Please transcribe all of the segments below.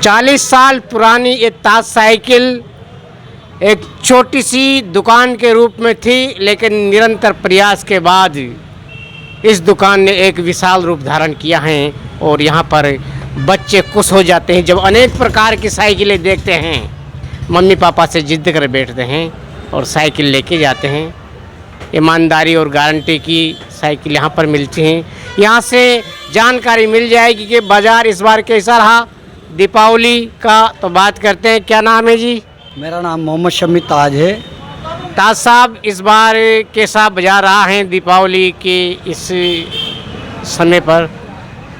40 साल पुरानी ये ताज साइकिल एक छोटी सी दुकान के रूप में थी, लेकिन निरंतर प्रयास के बाद इस दुकान ने एक विशाल रूप धारण किया है और यहाँ पर बच्चे खुश हो जाते हैं जब अनेक प्रकार की साइकिलें देखते हैं। मम्मी पापा से जिद कर बैठते हैं और साइकिल लेके जाते हैं। ईमानदारी और गारंटी की साइकिल यहाँ पर मिलती हैं। यहाँ से जानकारी मिल जाएगी कि बाज़ार इस बार कैसा रहा। दीपावली का तो बात करते हैं। क्या नाम है जी? मेरा नाम मोहम्मद शमी ताज है। ताज साहब, इस बार कैसा बाजार रहा है दीपावली के इस समय पर?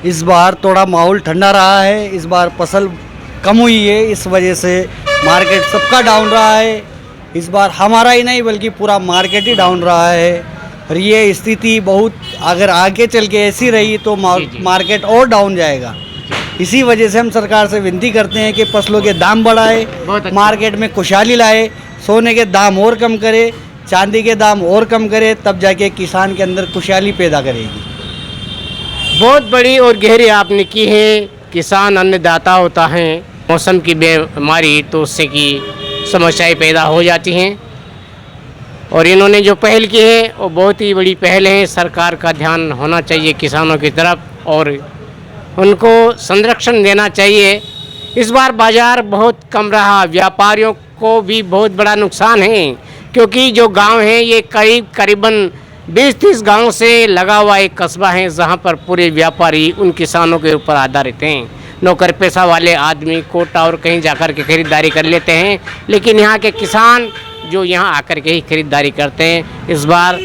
इस बार थोड़ा माहौल ठंडा रहा है। इस बार फसल कम हुई है, इस वजह से मार्केट सबका डाउन रहा है। इस बार हमारा ही नहीं बल्कि पूरा मार्केट ही डाउन रहा है। और ये स्थिति बहुत अगर आगे चल के ऐसी रही तो मार्केट और डाउन जाएगा। इसी वजह से हम सरकार से विनती करते हैं कि फसलों के दाम बढ़ाए, मार्केट में खुशहाली लाए, सोने के दाम और कम करे, चांदी के दाम और कम करे, तब जाके किसान के अंदर खुशहाली पैदा करेगी। बहुत बड़ी और गहरी आपने की है। किसान अन्नदाता होता है, मौसम की बीमारी तो उससे की समस्याएं पैदा हो जाती हैं और इन्होंने जो पहल की है वो बहुत ही बड़ी पहल है। सरकार का ध्यान होना चाहिए किसानों की तरफ और उनको संरक्षण देना चाहिए। इस बार बाज़ार बहुत कम रहा, व्यापारियों को भी बहुत बड़ा नुकसान है क्योंकि जो गांव है ये करीबन 20-30 गांव से लगा हुआ एक कस्बा है जहां पर पूरे व्यापारी उन किसानों के ऊपर आधारित हैं। नौकर पेशा वाले आदमी कोटा और कहीं जाकर के खरीदारी कर लेते हैं, लेकिन यहाँ के किसान जो यहाँ आकर के ही खरीदारी करते हैं। इस बार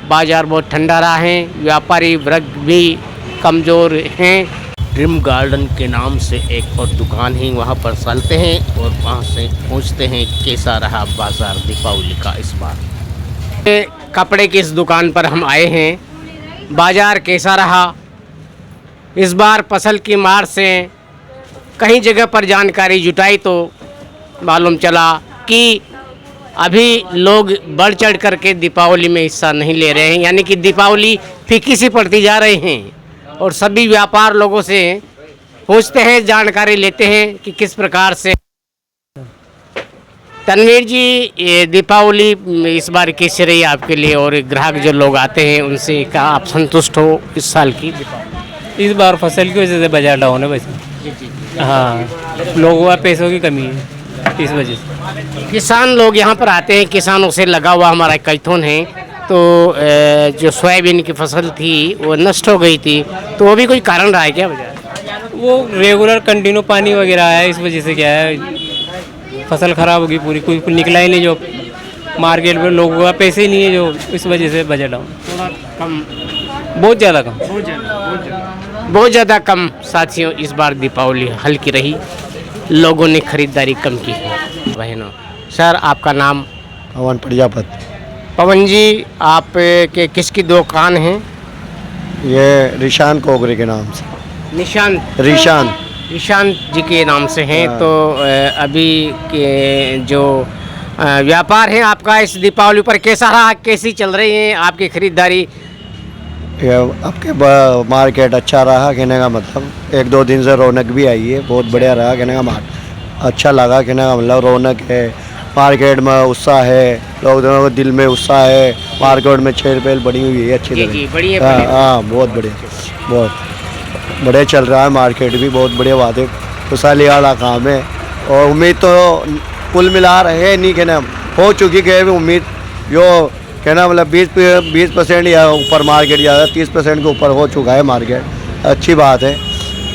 बाज़ार बहुत ठंडा रहा है, व्यापारी वर्ग भी कमज़ोर हैं। ड्रीम गार्डन के नाम से एक और दुकान है, वहाँ पर चलते हैं और वहाँ से पूछते हैं कैसा रहा बाज़ार दीपावली का इस बार। कपड़े की इस दुकान पर हम आए हैं। बाज़ार कैसा रहा इस बार? फसल की मार से कहीं जगह पर जानकारी जुटाई तो मालूम चला कि अभी लोग बढ़ चढ़ करके दीपावली में हिस्सा नहीं ले रहे हैं, यानी कि दीपावली फीकी सी पड़ती जा रही हैं और सभी व्यापार लोगों से पूछते हैं, जानकारी लेते हैं कि किस प्रकार से। तनवीर जी, ये दीपावली इस बार कैसे रही आपके लिए और ग्राहक जो लोग आते हैं उनसे क्या आप संतुष्ट हो इस साल की दीपावली? इस बार फसल की वजह से बाजार डाउन है वैसे। हाँ, लोगों का पैसों की कमी है, इस वजह से। किसान लोग यहाँ पर आते हैं, किसानों से लगा हुआ हमारा कैथोन है, तो जो सोयाबीन की फसल थी वो नष्ट हो गई थी, तो वो भी कोई कारण रहा है क्या बाजार? वो रेगुलर कंटिन्यू पानी वगैरह आया, इस वजह से क्या है फसल ख़राब होगी पूरी, कुछ निकला ही नहीं। जो मार्केट में लोगों का पैसे ही नहीं है, जो इस वजह से बाजार डाउन। थोड़ा कम, बहुत ज़्यादा कम, बहुत ज़्यादा कम। साथियों, इस बार दीपावली हल्की रही, लोगों ने खरीदारी कम की है। बहनों, सर आपका नाम? पवन प्रजापति। पवन जी, आप के किसकी दुकान है? ये रिशान कोगरे के नाम से। ईशान जी के नाम से हैं। तो अभी के जो व्यापार है आपका इस दीपावली पर कैसा रहा, कैसी चल रही है आपकी खरीदारी? आपके मार्केट अच्छा रहा, कहने का मतलब 1-2 दिन से रौनक भी आई है, बहुत बढ़िया रहा कहने का अच्छा लगा कहने का मतलब। रौनक है, मार्केट में उत्साह है, लोगों के दिल में उत्साह है, मार्केट में चहल पहल बनी हुई है अच्छी तरह। हाँ, बहुत बढ़िया चल रहा है मार्केट भी, बहुत बढ़िया बात है, खुशहाली वाला काम है। और उम्मीद तो कुल मिला रहे नहीं कहना हो चुकी है उम्मीद, जो कहना मतलब 20% या ऊपर मार्केट ज़्यादा 30% के ऊपर हो चुका है मार्केट, अच्छी बात है।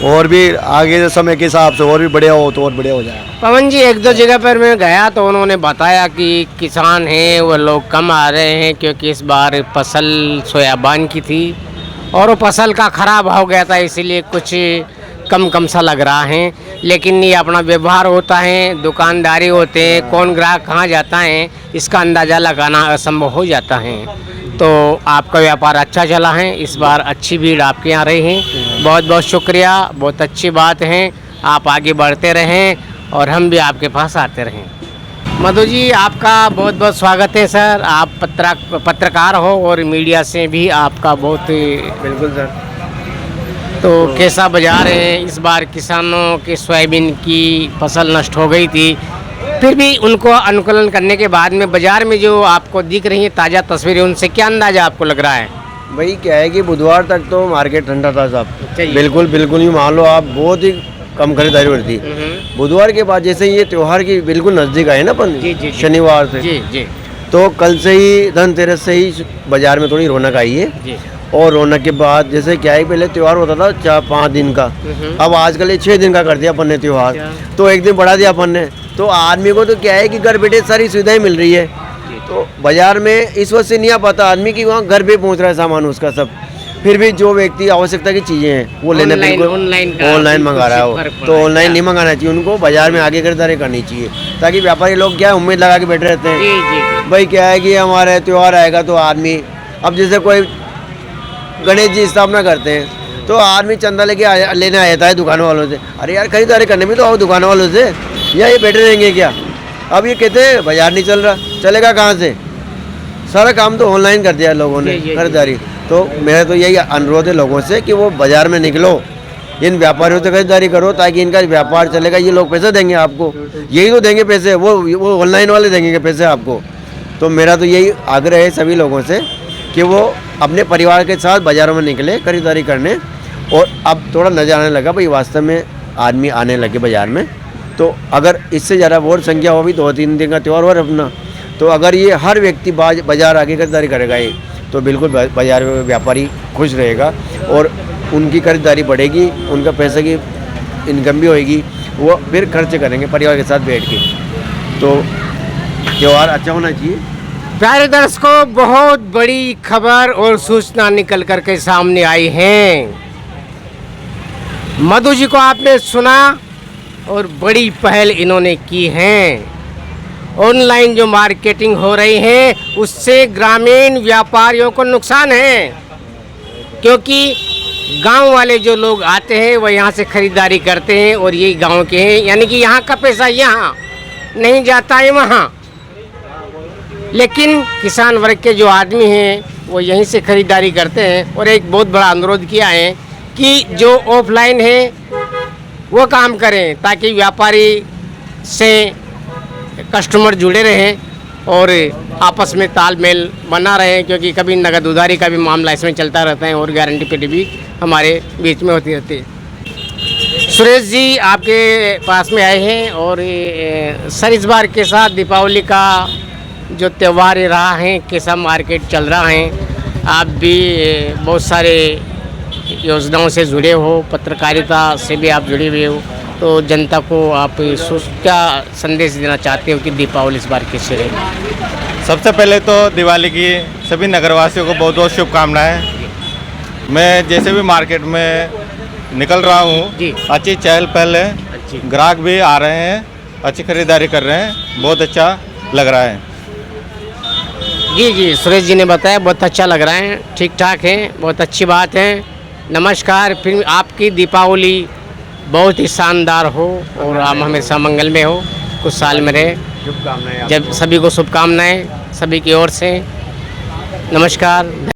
और भी आगे समय के हिसाब से और भी बढ़िया हो तो और बढ़िया हो जाएगा। पवन जी, 1-2 जगह पर मैं गया तो उन्होंने बताया कि किसान हैं वो लोग कम आ रहे हैं क्योंकि इस बार फसल सोयाबीन की थी और वो फसल का ख़राब हो गया था, इसीलिए कुछ कम सा लग रहा है। लेकिन ये अपना व्यवहार होता है, दुकानदारी होते हैं, कौन ग्राहक कहाँ जाता है इसका अंदाज़ा लगाना असंभव हो जाता है। तो आपका व्यापार अच्छा चला है, इस बार अच्छी भीड़ आपके यहाँ रही है, बहुत बहुत शुक्रिया, बहुत अच्छी बात है। आप आगे बढ़ते रहें और हम भी आपके पास आते रहें। मधु जी, आपका बहुत बहुत स्वागत है सर। आप पत्रकार हो और मीडिया से भी आपका बहुत। बिल्कुल सर। तो कैसा बाजार है? इस बार किसानों के सोयाबीन की फसल नष्ट हो गई थी, फिर भी उनको अनुकूलन करने के बाद में बाजार में जो आपको दिख रही है ताज़ा तस्वीरें, उनसे क्या अंदाजा आपको लग रहा है? वही क्या है कि बुधवार तक तो मार्केट ठंडा था साहब, चाहिए। बिल्कुल बिल्कुल ही मान लो आप, बहुत ही कम खरीदारी हो रही थी। बुधवार के बाद जैसे ये त्यौहार की बिल्कुल नज़दीक आए ना अपन, जी, जी, जी। शनिवार से, जी जी तो कल से ही धनतेरस से ही बाजार में थोड़ी रौनक आई है। जी। और रौनक के बाद जैसे क्या है, पहले त्यौहार होता था 4-5 दिन का, अब आजकल ये 6 दिन का कर दिया अपन ने त्यौहार, तो एक दिन बढ़ा दिया अपन ने। तो आदमी को तो क्या है कि घर बैठे सारी सुविधाएं मिल रही है, तो बाजार में इस वक्त से नहीं आ पाता आदमी की, वहाँ घर पे पहुँच रहा है सामान उसका सब। फिर भी जो व्यक्ति आवश्यकता की चीज़ें हैं वो लेने ऑनलाइन मंगा रहा है, तो ऑनलाइन नहीं मंगाना चाहिए उनको, बाजार में आगे खरीदारी करनी चाहिए, ताकि व्यापारी लोग क्या है उम्मीद लगा के बैठे रहते हैं। भाई क्या है कि हमारे त्यौहार आएगा तो आदमी, अब जैसे कोई गणेश जी स्थापना करते हैं तो आदमी चंदा लेके लेने आ जाता है दुकानों वालों से, अरे यार खरीदारी करने भी तो आओ दुकानों वालों से, या ये बैठे रहेंगे क्या? अब ये कहते हैं बाजार नहीं चल रहा, चलेगा कहाँ से? सारा काम तो ऑनलाइन कर दिया लोगों ने खरीदारी। तो मेरा तो यही अनुरोध है लोगों से कि वो बाजार में निकलो, इन व्यापारियों से खरीदारी करो, ताकि इनका व्यापार चलेगा। ये लोग पैसे देंगे आपको, यही तो देंगे पैसे, वो ऑनलाइन वाले देंगे पैसे आपको। तो मेरा तो यही आग्रह है सभी लोगों से कि वो अपने परिवार के साथ बाज़ारों में निकले खरीदारी करने। और अब थोड़ा नज़र आने लगा भाई वास्तव में आदमी आने लगे बाज़ार में, तो अगर इससे ज़्यादा और संख्या हो भी 2-3 दिन का त्यौहार और अपना, तो अगर ये हर व्यक्ति बाज़ार आके खरीदारी करेगा ये, तो बिल्कुल बाज़ार में व्यापारी खुश रहेगा और उनकी खरीदारी बढ़ेगी, उनका पैसे की इनकम भी होएगी, वो फिर खर्च करेंगे परिवार के साथ बैठ के। तो त्यौहार अच्छा होना चाहिए। प्यारे दर्शकों, बहुत बड़ी खबर और सूचना निकल कर के सामने आई है। मधु जी को आपने सुना और बड़ी पहल इन्होंने की है। ऑनलाइन जो मार्केटिंग हो रही है उससे ग्रामीण व्यापारियों को नुकसान है, क्योंकि गांव वाले जो लोग आते हैं वो यहाँ से खरीदारी करते हैं और यही गांव के हैं, यानी कि यहाँ का पैसा यहाँ नहीं जाता है वहाँ। लेकिन किसान वर्ग के जो आदमी हैं वो यहीं से खरीदारी करते हैं। और एक बहुत बड़ा अनुरोध किया है कि जो ऑफलाइन है वो काम करें, ताकि व्यापारी से कस्टमर जुड़े रहें और आपस में तालमेल बना रहे, क्योंकि कभी नगद उधारी का भी मामला इसमें चलता रहता है और गारंटी पेटी भी हमारे बीच में होती रहती है। सुरेश जी आपके पास में आए हैं और सर इस बार के साथ दीपावली का जो त्यौहार रहा है, कैसा मार्केट चल रहा है? आप भी बहुत सारे योजनाओं से जुड़े हो, पत्रकारिता से भी आप जुड़े हुए हो, तो जनता को आप क्या संदेश देना चाहते हो कि दीपावली इस बार कैसे रहे? सबसे पहले तो दिवाली की सभी नगरवासियों को बहुत बहुत शुभकामनाएं। मैं जैसे भी मार्केट में निकल रहा हूँ, अच्छी चहल पहल है, ग्राहक भी आ रहे हैं, अच्छी खरीदारी कर रहे हैं, बहुत अच्छा लग रहा है। जी जी, सुरेश जी ने बताया बहुत अच्छा लग रहा है, ठीक ठाक है, बहुत अच्छी बात है। नमस्कार। फिर आपकी दीपावली बहुत ही शानदार हो और आप हमेशा मंगल में हो, कुछ साल में रहे। शुभकामनाएं। जब सभी को शुभकामनाएं सभी की ओर से। नमस्कार।